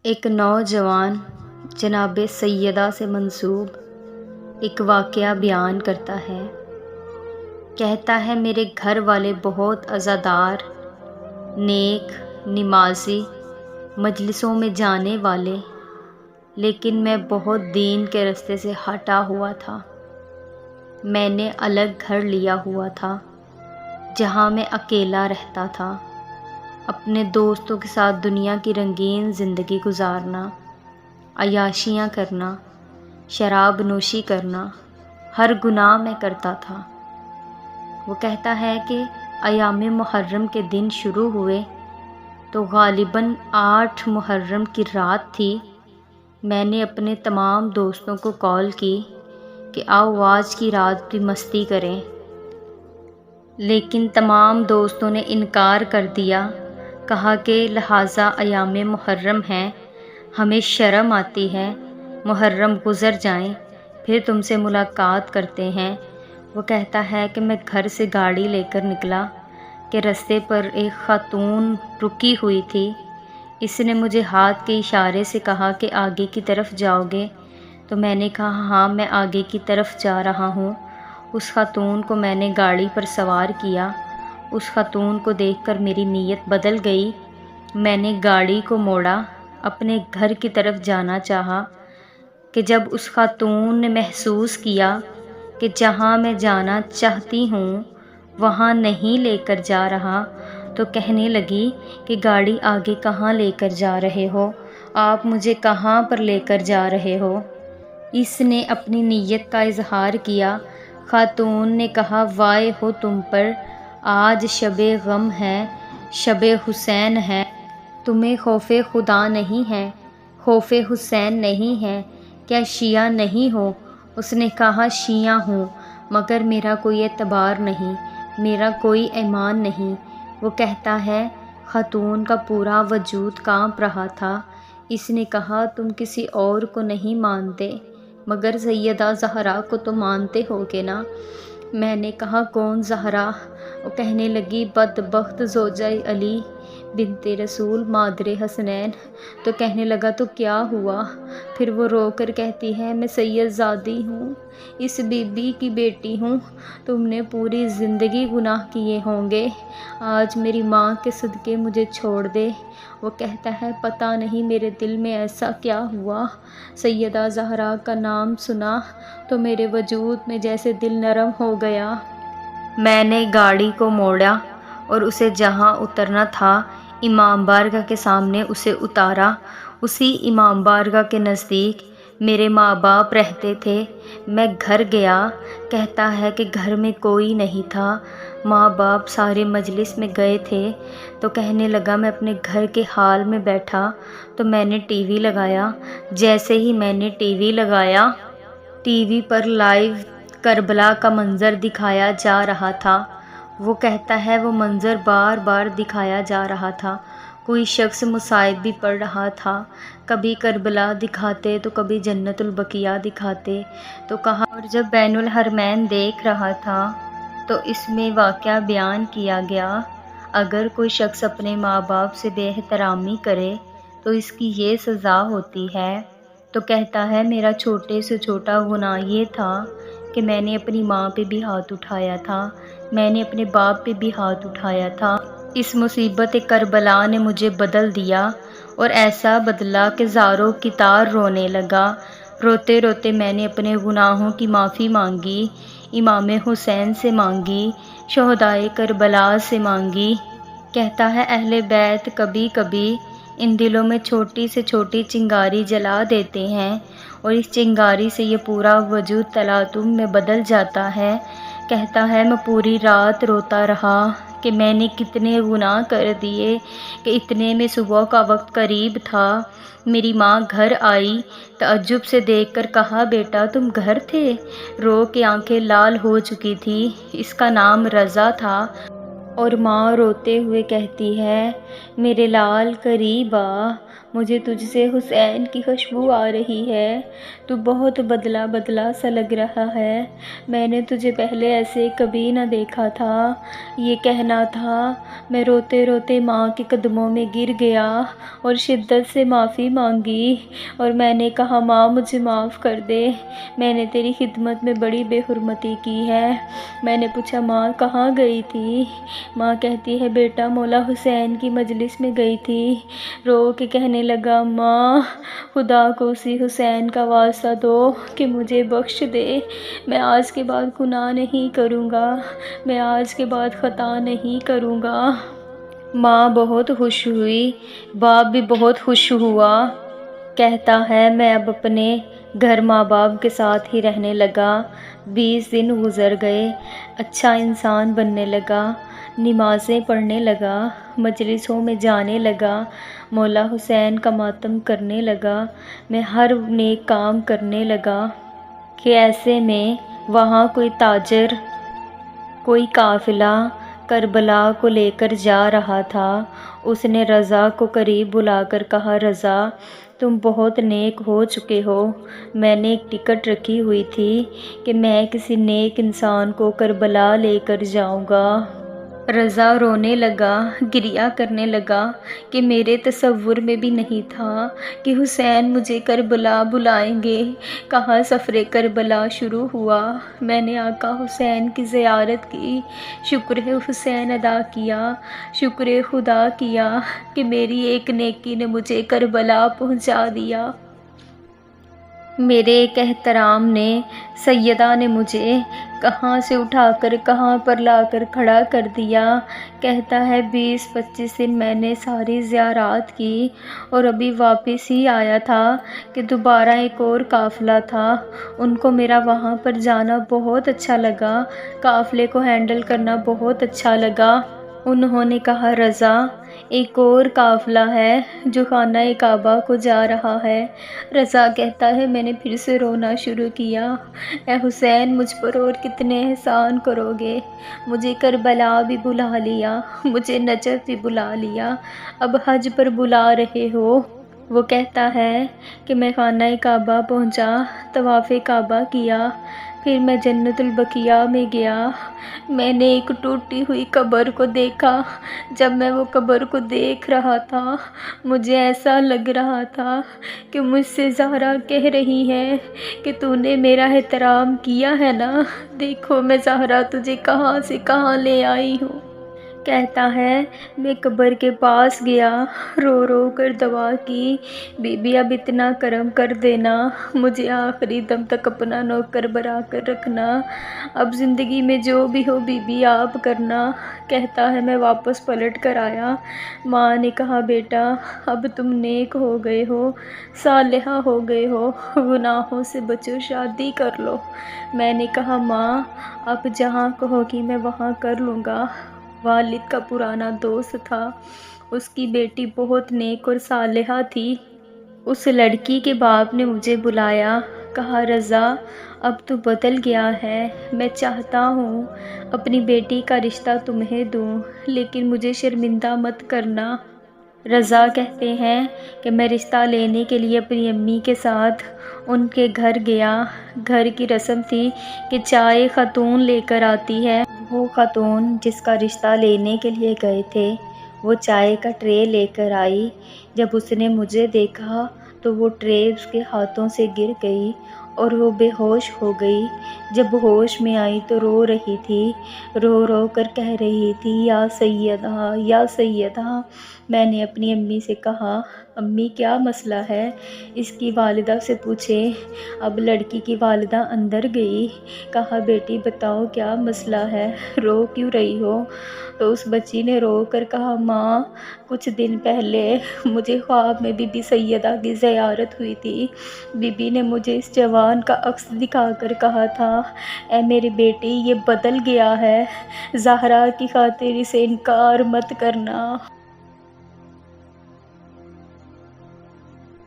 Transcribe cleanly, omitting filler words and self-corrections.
ایک نوجوان جناب سیدہ سے منسوب ایک واقعہ بیان کرتا ہے۔ کہتا ہے میرے گھر والے بہت عزادار، نیک، نمازی، مجلسوں میں جانے والے، لیکن میں بہت دین کے راستے سے ہٹا ہوا تھا۔ میں نے الگ گھر لیا ہوا تھا جہاں میں اکیلا رہتا تھا۔ اپنے دوستوں کے ساتھ دنیا کی رنگین زندگی گزارنا، عیاشیاں کرنا، شراب نوشی کرنا، ہر گناہ میں کرتا تھا۔ وہ کہتا ہے کہ ایام محرم کے دن شروع ہوئے تو غالباً 8 محرم کی رات تھی۔ میں نے اپنے تمام دوستوں کو کال کی کہ آؤ آج کی رات بھی مستی کریں، لیکن تمام دوستوں نے انکار کر دیا۔ کہا کہ لہٰذا ایام محرم ہیں، ہمیں شرم آتی ہے، محرم گزر جائیں پھر تم سے ملاقات کرتے ہیں۔ وہ کہتا ہے کہ میں گھر سے گاڑی لے کر نکلا کہ رستے پر ایک خاتون رکی ہوئی تھی۔ اس نے مجھے ہاتھ کے اشارے سے کہا کہ آگے کی طرف جاؤ گے؟ تو میں نے کہا ہاں میں آگے کی طرف جا رہا ہوں۔ اس خاتون کو میں نے گاڑی پر سوار کیا۔ اس خاتون کو دیکھ کر میری نیت بدل گئی۔ میں نے گاڑی کو موڑا، اپنے گھر کی طرف جانا چاہا کہ جب اس خاتون نے محسوس کیا کہ جہاں میں جانا چاہتی ہوں وہاں نہیں لے کر جا رہا، تو کہنے لگی کہ گاڑی آگے کہاں لے کر جا رہے ہو؟ آپ مجھے کہاں پر لے کر جا رہے ہو؟ اس نے اپنی نیت کا اظہار کیا۔ خاتون نے کہا وائے ہو تم پر، آج شب غم ہے، شب حسین ہے، تمہیں خوف خدا نہیں ہے، خوف حسین نہیں ہے، کیا شیعہ نہیں ہو؟ اس نے کہا شیعہ ہوں، مگر میرا کوئی اعتبار نہیں، میرا کوئی ایمان نہیں۔ وہ کہتا ہے خاتون کا پورا وجود کانپ رہا تھا۔ اس نے کہا تم کسی اور کو نہیں مانتے مگر سیدہ زہرا کو تو مانتے ہو گے نا؟ میں نے کہا کون زہرا؟ وہ کہنے لگی بدبخت زوجہ علی بنت رسول مادر حسنین۔ تو کہنے لگا تو کیا ہوا؟ پھر وہ رو کر کہتی ہے میں سید زادی ہوں، اس بی بی کی بیٹی ہوں، تم نے پوری زندگی گناہ کیے ہوں گے، آج میری ماں کے صدقے مجھے چھوڑ دے۔ وہ کہتا ہے پتہ نہیں میرے دل میں ایسا کیا ہوا، سیدہ زہرا کا نام سنا تو میرے وجود میں جیسے دل نرم ہو گیا۔ میں نے گاڑی کو موڑا اور اسے جہاں اترنا تھا امام بارگاہ کے سامنے اسے اتارا۔ اسی امام بارگاہ کے نزدیک میرے ماں باپ رہتے تھے۔ میں گھر گیا۔ کہتا ہے کہ گھر میں کوئی نہیں تھا، ماں باپ سارے مجلس میں گئے تھے۔ تو کہنے لگا میں اپنے گھر کے حال میں بیٹھا تو میں نے ٹی وی لگایا۔ جیسے ہی میں نے ٹی وی لگایا، ٹی وی پر لائیو کربلا کا منظر دکھایا جا رہا تھا۔ وہ کہتا ہے وہ منظر بار بار دکھایا جا رہا تھا۔ کوئی شخص مصائب بھی پڑھ رہا تھا، کبھی کربلا دکھاتے تو کبھی جنت البقیع دکھاتے۔ تو کہا اور جب بین الحرمین دیکھ رہا تھا تو اس میں واقعہ بیان کیا گیا اگر کوئی شخص اپنے ماں باپ سے بے احترامی کرے تو اس کی یہ سزا ہوتی ہے۔ تو کہتا ہے میرا چھوٹے سے چھوٹا گناہ یہ تھا کہ میں نے اپنی ماں پہ بھی ہاتھ اٹھایا تھا، میں نے اپنے باپ پہ بھی ہاتھ اٹھایا تھا۔ اس مصیبت کربلا نے مجھے بدل دیا اور ایسا بدلا کہ زاروں کی طار رونے لگا۔ روتے روتے میں نے اپنے گناہوں کی معافی مانگی، امام حسین سے مانگی، شہدائے کربلا سے مانگی۔ کہتا ہے اہل بیت کبھی کبھی ان دلوں میں چھوٹی سے چھوٹی چنگاری جلا دیتے ہیں اور اس چنگاری سے یہ پورا وجود تلاطم میں بدل جاتا ہے۔ کہتا ہے میں پوری رات روتا رہا کہ میں نے کتنے گناہ کر دیے کہ اتنے میں صبح کا وقت قریب تھا۔ میری ماں گھر آئی، تعجب سے دیکھ کر کہا بیٹا تم گھر تھے؟ رو کے آنکھیں لال ہو چکی تھی۔ اس کا نام رضا تھا۔ اور ماں روتے ہوئے کہتی ہے میرے لال قریب آ، مجھے تجھ سے حسین کی خوشبو آ رہی ہے، تو بہت بدلا بدلا سا لگ رہا ہے، میں نے تجھے پہلے ایسے کبھی نہ دیکھا تھا۔ یہ کہنا تھا، میں روتے روتے ماں کے قدموں میں گر گیا اور شدت سے معافی مانگی، اور میں نے کہا ماں مجھے معاف کر دے، میں نے تیری خدمت میں بڑی بے حرمتی کی ہے۔ میں نے پوچھا ماں کہاں گئی تھی؟ ماں کہتی ہے بیٹا مولا حسین کی مجلس میں گئی تھی۔ رو کے کہنے لگا ماں خدا کو اسی حسین کا واسطہ دو کہ مجھے بخش دے، میں آج کے بعد گناہ نہیں کروں گا، میں آج کے بعد خطا نہیں کروں گا۔ ماں بہت خوش ہوئی، باپ بھی بہت خوش ہوا۔ کہتا ہے میں اب اپنے گھر ماں باپ کے ساتھ ہی رہنے لگا۔ 20 دن گزر گئے، اچھا انسان بننے لگا، نمازیں پڑھنے لگا، مجلسوں میں جانے لگا، مولا حسین کا ماتم کرنے لگا، میں ہر نیک کام کرنے لگا۔ کہ ایسے میں وہاں کوئی تاجر، کوئی قافلہ کربلا کو لے کر جا رہا تھا۔ اس نے رضا کو قریب بلا کر کہا رضا تم بہت نیک ہو چکے ہو، میں نے ایک ٹکٹ رکھی ہوئی تھی کہ میں کسی نیک انسان کو کربلا لے کر جاؤں گا۔ رضا رونے لگا، گریہ کرنے لگا کہ میرے تصور میں بھی نہیں تھا کہ حسین مجھے کربلا بلائیں گے۔ کہاں سفر کربلا شروع ہوا، میں نے آقا حسین کی زیارت کی، شکر حسین ادا کیا، شکر خدا کیا کہ میری ایک نیکی نے مجھے کربلا پہنچا دیا۔ میرے ایک احترام نے، سیدہ نے مجھے کہاں سے اٹھا کر کہاں پر لا کر کھڑا کر دیا۔ کہتا ہے 20-25 دن میں نے ساری زیارات کی اور ابھی واپس ہی آیا تھا کہ دوبارہ ایک اور قافلہ تھا، ان کو میرا وہاں پر جانا بہت اچھا لگا، قافلے کو ہینڈل کرنا بہت اچھا لگا۔ انہوں نے کہا رضا ایک اور قافلہ ہے جو خانہ کعبہ کو جا رہا ہے۔ رضا کہتا ہے میں نے پھر سے رونا شروع کیا، اے حسین مجھ پر اور کتنے احسان کرو گے، مجھے کربلا بھی بلا لیا، مجھے نجف بھی بلا لیا، اب حج پر بلا رہے ہو۔ وہ کہتا ہے کہ میں خانہ کعبہ پہنچا، طواف کعبہ کیا، پھر میں جنت البقیع میں گیا، میں نے ایک ٹوٹی ہوئی قبر کو دیکھا۔ جب میں وہ قبر کو دیکھ رہا تھا مجھے ایسا لگ رہا تھا کہ مجھ سے زہرا کہہ رہی ہے کہ تو نے میرا احترام کیا ہے نا، دیکھو میں زہرا تجھے کہاں سے کہاں لے آئی ہوں۔ کہتا ہے میں قبر کے پاس گیا، رو رو کر دعا کی، بی بی اب اتنا کرم کر دینا، مجھے آخری دم تک اپنا نوکر بنا کر رکھنا، اب زندگی میں جو بھی ہو بی بی آپ کرنا۔ کہتا ہے میں واپس پلٹ کر آیا، ماں نے کہا بیٹا اب تم نیک ہو گئے ہو، صالحہ ہو گئے ہو، گناہوں سے بچو، شادی کر لو۔ میں نے کہا ماں آپ جہاں کہو گی میں وہاں کر لوں گا۔ والد کا پرانا دوست تھا، اس کی بیٹی بہت نیک اور صالحہ تھی۔ اس لڑکی کے باپ نے مجھے بلایا، کہا رضا اب تو بدل گیا ہے، میں چاہتا ہوں اپنی بیٹی کا رشتہ تمہیں دوں، لیکن مجھے شرمندہ مت کرنا۔ رضا کہتے ہیں کہ میں رشتہ لینے کے لیے اپنی امی کے ساتھ ان کے گھر گیا۔ گھر کی رسم تھی کہ چائے خاتون لے کر آتی ہے، وہ خاتون جس کا رشتہ لینے کے لیے گئے تھے وہ چائے کا ٹرے لے کر آئی۔ جب اس نے مجھے دیکھا تو وہ ٹرے اس کے ہاتھوں سے گر گئی اور وہ بے ہوش ہو گئی۔ جب ہوش میں آئی تو رو رہی تھی، رو رو کر کہہ رہی تھی یا سیدہ یا سیدہ۔ میں نے اپنی امی سے کہا امی کیا مسئلہ ہے، اس کی والدہ سے پوچھے۔ اب لڑکی کی والدہ اندر گئی، کہا بیٹی بتاؤ کیا مسئلہ ہے، رو کیوں رہی ہو؟ تو اس بچی نے رو کر کہا ماں کچھ دن پہلے مجھے خواب میں بی بی سیدہ کی زیارت ہوئی تھی، بی بی نے مجھے اس جوان کا عکس دکھا کر کہا تھا اے میری بیٹی یہ بدل گیا ہے، زہرا کی خاطر اسے انکار مت کرنا۔